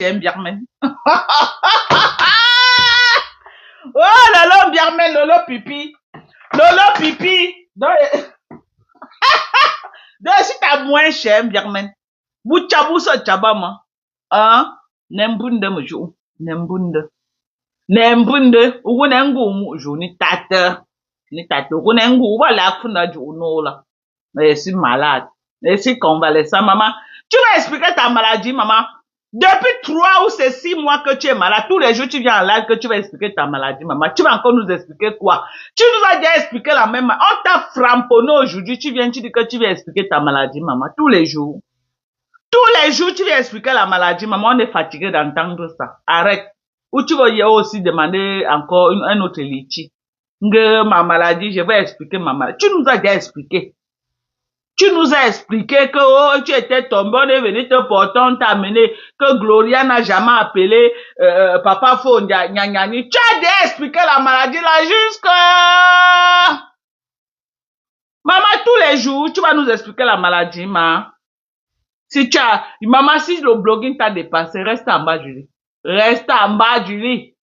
J'aime Birmen. Oh, Lolo Birmen, Lolo Pipi. Lolo Pipi. Donc, si t'as moins cher, Birmen. Bouchabousa Chabama. Hein? Nembunde mjou. Nembunde. Nembunde. Ugunengu mjou ni tate. Ni tate. Ugunengu. Voilà, funda jou no là. Mais c'est malade. Et c'est convalescent, maman. Tu vas expliquer ta maladie, maman. Depuis 3 ou 6 mois que tu es malade, tous les jours tu viens en live que tu vas expliquer ta maladie, maman. Tu vas encore nous expliquer quoi? Tu nous as déjà expliqué la même. On t'a framponné aujourd'hui, tu viens, tu dis que tu vas expliquer ta maladie, maman. Tous les jours. Tous les jours, tu viens expliquer la maladie, maman. On est fatigué d'entendre ça. Arrête. Ou tu vas y aussi demander encore un autre litchi. Ma maladie, je vais expliquer ma maladie. Tu nous as déjà expliqué. Tu nous as expliqué que oh, tu étais tombé, on est venu te porter, on t'a amené, que Gloria n'a jamais appelé Papa Fondia, Tu as déjà expliqué la maladie là jusqu'à... Maman, tous les jours, tu vas nous expliquer la maladie, ma. Si tu as... Maman, si le blogging t'a dépassé, reste en bas du lit. Reste en bas du lit.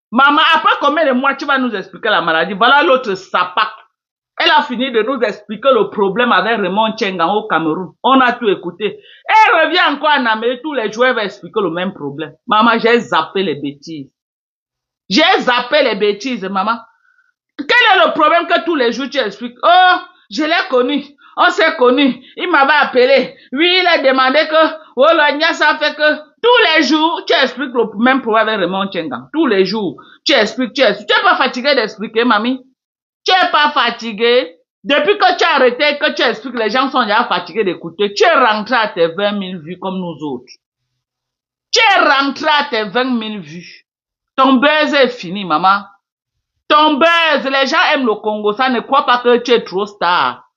Maman, après combien de mois tu vas nous expliquer la maladie? Voilà l'autre sapac. Elle a fini de nous expliquer le problème avec Raymond Tchengan au Cameroun. On a tout écouté. Elle revient encore en Amérique, tous les jours, elle va expliquer le même problème. Maman, j'ai zappé les bêtises. J'ai zappé les bêtises, maman. Quel est le problème que tous les jours tu expliques? Oh, je l'ai connu. On s'est connu. Il m'avait appelé. Oui, il a demandé que, oh, le ça fait que, tous les jours, tu expliques le même problème avec Raymond Tchengan. Tous les jours, tu expliques. Tu es pas fatigué d'expliquer, mamie? Tu es pas fatigué? Depuis que tu as arrêté, que tu expliques, les gens sont déjà fatigués d'écouter. Tu es rentré à tes 20 000 vues comme nous autres. Tu es rentré à tes 20 000 vues. Ton buzz est fini, maman. Ton buzz, les gens aiment le Congo, ça ne croit pas que tu es trop star.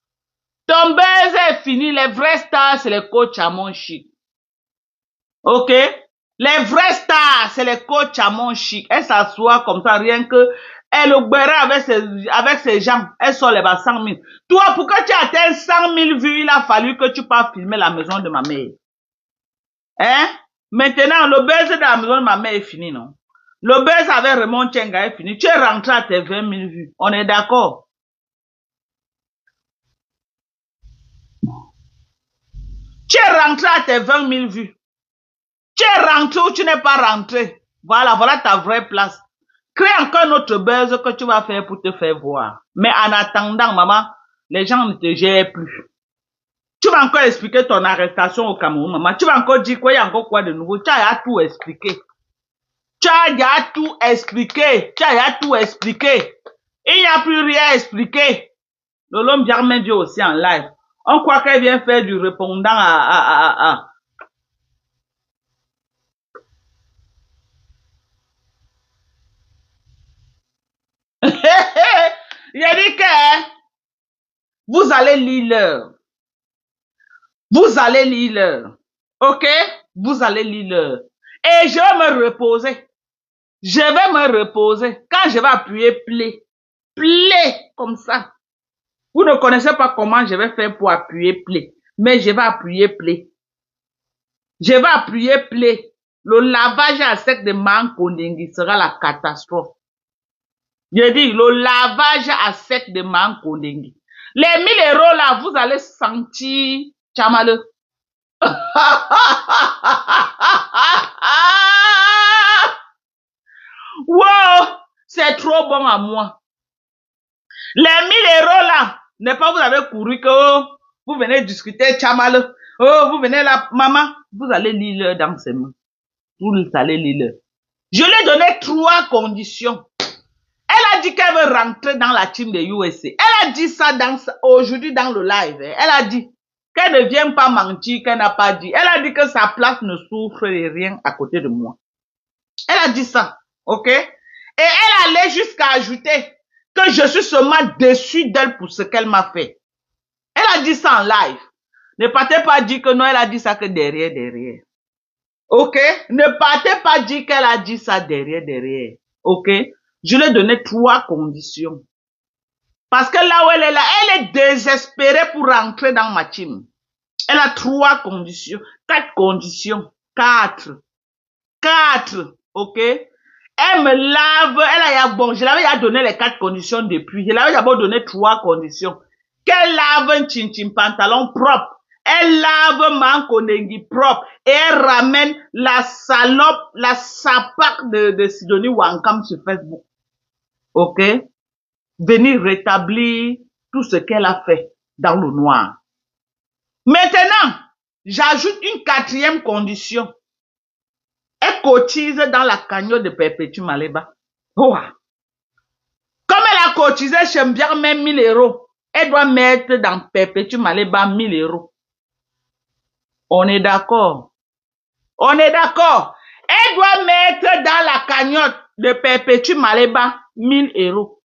Ton buzz est fini, les vrais stars, c'est les coachs à mon chic. Ok? Les vrais stars, c'est les coachs à mon chic. Elle s'assoit comme ça, rien que... Elle obéra avec ses gens. Elle sort les bas 100 000. Toi, pour que tu atteignes 100 000 vues, il a fallu que tu passes filmer la maison de ma mère. Hein? Maintenant, le buzz de la maison de ma mère est fini, non? Le buzz avec Raymond Tchenga est fini. Tu es rentré à tes 20 000 vues. On est d'accord? Tu es rentré à tes 20 000 vues. Tu es rentré ou tu n'es pas rentré. Voilà, voilà ta vraie place. Crée encore un autre buzz que tu vas faire pour te faire voir. Mais en attendant, maman, les gens ne te gèrent plus. Tu vas encore expliquer ton arrestation au Cameroun, maman. Tu vas encore dire quoi, il y a encore quoi de nouveau. Tu as tout expliqué. Tu as déjà tout expliqué. Tu as déjà tout expliqué. Il n'y a plus rien à expliquer. Lolo Birmen vient aussi en live. On croit qu'elle vient faire du répondant à. Il a dit que vous allez lire l'heure. Vous allez lire l'heure. Ok? Vous allez lire l'heure. Et je vais me reposer. Je vais me reposer. Quand je vais appuyer play. Play comme ça. Vous ne connaissez pas comment je vais faire pour appuyer play. Mais je vais appuyer play. Je vais appuyer play. Le lavage à sec de Mankondingi sera la catastrophe. Je dis, le lavage à sec de Mankondingi. Les 1000 € là, vous allez sentir Chamale. Wow, c'est trop bon à moi. Les 1000 € là, n'est pas vous avez couru que oh, vous venez discuter Chamale. Oh, vous venez là, maman, vous allez lire dans ses mains. Vous allez lire. Je lui ai donné 3 conditions. Elle a dit qu'elle veut rentrer dans la team de USA. Elle a dit ça aujourd'hui dans le live. Elle a dit qu'elle ne vient pas mentir, qu'elle n'a pas dit. Elle a dit que sa place ne souffre de rien à côté de moi. Elle a dit ça, ok? Et elle allait jusqu'à ajouter que je suis seulement déçue d'elle pour ce qu'elle m'a fait. Elle a dit ça en live. Ne partez pas dire que non, elle a dit ça que derrière. Ok? Ne partez pas dire qu'elle a dit ça derrière. Ok? Je lui ai donné 3 conditions. Parce que là où elle est là, elle est désespérée pour rentrer dans ma team. Elle a 3 conditions. 4 conditions. 4. 4, ok? Elle me lave, je l'avais déjà donné les 4 conditions depuis. Je l'avais d'abord donné 3 conditions. Qu'elle lave un chin-chin pantalon propre. Elle lave Mankondengi propre. Et elle ramène la salope, la sapac de Sidonie Wankam sur Facebook. Ok? Venir rétablir tout ce qu'elle a fait dans le noir. Maintenant, j'ajoute une 4e condition. Elle cotise dans la cagnotte de Perpétue Maleba. Oh. Comme elle a cotisé chez Mbirmen 1000 euros, elle doit mettre dans Perpétue Maleba 1000 euros. On est d'accord. On est d'accord. Elle doit mettre dans la cagnotte de Perpétue Maleba 1000 euros.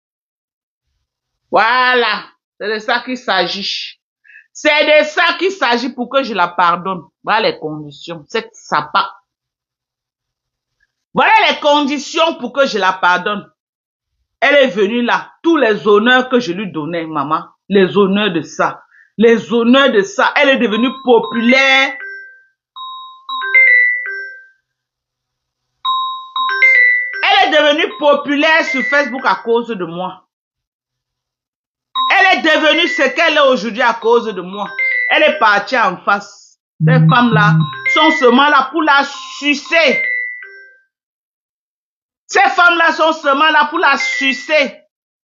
Voilà. C'est de ça qu'il s'agit. C'est de ça qu'il s'agit pour que je la pardonne. Voilà les conditions. C'est ça pas. Voilà les conditions pour que je la pardonne. Elle est venue là. Tous les honneurs que je lui donnais, maman. Les honneurs de ça. Les honneurs de ça. Elle est devenue populaire. Elle est devenue populaire sur Facebook à cause de moi. Elle est devenue ce qu'elle est aujourd'hui à cause de moi. Elle est partie en face. Ces femmes-là sont seulement là pour la sucer. Ces femmes-là sont seulement là pour la sucer.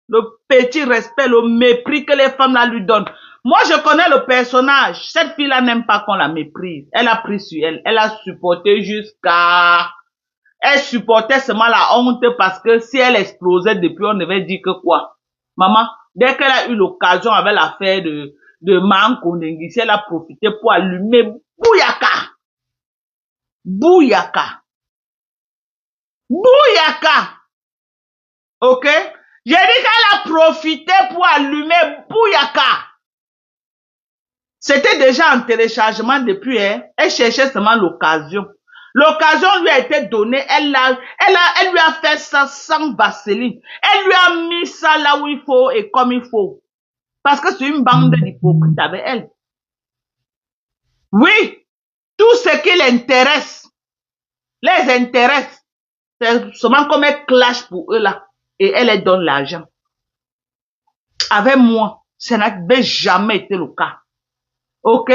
Le petit respect, le mépris que les femmes-là lui donnent. Moi, je connais le personnage. Cette fille-là n'aime pas qu'on la méprise. Elle a pris sur elle. Elle a supporté jusqu'à... Elle supportait seulement la honte parce que si elle explosait depuis, on devait dire que quoi? Maman, dès qu'elle a eu l'occasion avec l'affaire de Mankondengi, elle a profité pour allumer Bouyaka. Bouyaka. Bouyaka. Ok? J'ai dit qu'elle a profité pour allumer Bouyaka. C'était déjà en téléchargement depuis, hein. Elle cherchait seulement l'occasion. L'occasion lui a été donnée, elle lui a fait ça sans vaseline. Elle lui a mis ça là où il faut et comme il faut. Parce que c'est une bande d'hypocrites avec elle. Oui, tout ce qui l'intéresse, les intéresse. C'est seulement comme elle clash pour eux là. Et elle leur donne l'argent. Avec moi, ça n'avait jamais été le cas. Ok?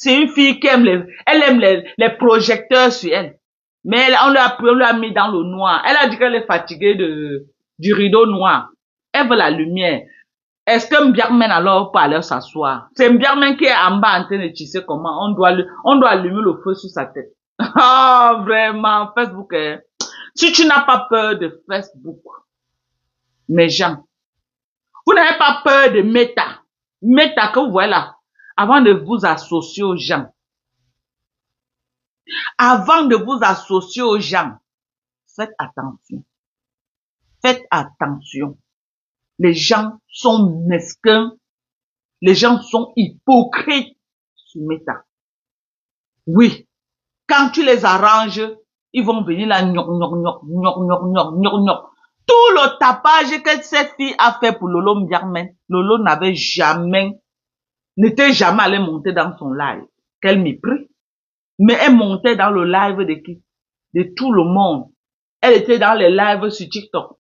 C'est une fille qui aime elle aime les projecteurs sur elle. Mais on lui a mis dans le noir. Elle a dit qu'elle est fatiguée du rideau noir. Elle veut la lumière. Est-ce que Mbiarmen alors peut aller s'asseoir? C'est Mbiarmen qui est en bas en train de tisser comment? On doit allumer le feu sur sa tête. Ah, vraiment, Facebook, hein. Si tu n'as pas peur de Facebook, mes gens, vous n'avez pas peur de Meta. Meta que vous voyez là. Avant de vous associer aux gens. Avant de vous associer aux gens, faites attention. Faites attention. Les gens sont mesquins. Les gens sont hypocrites sur Meta. Oui. Quand tu les arranges, ils vont venir là, gnoc, gnoc, gnoc, gnoc, gnoc, gnoc, gnoc, gnoc. Tout le tapage que cette fille a fait pour Lolo Mbiarmen, Lolo n'était jamais allé monter dans son live. Quel mépris. Mais elle montait dans le live de qui? De tout le monde. Elle était dans les lives sur TikTok.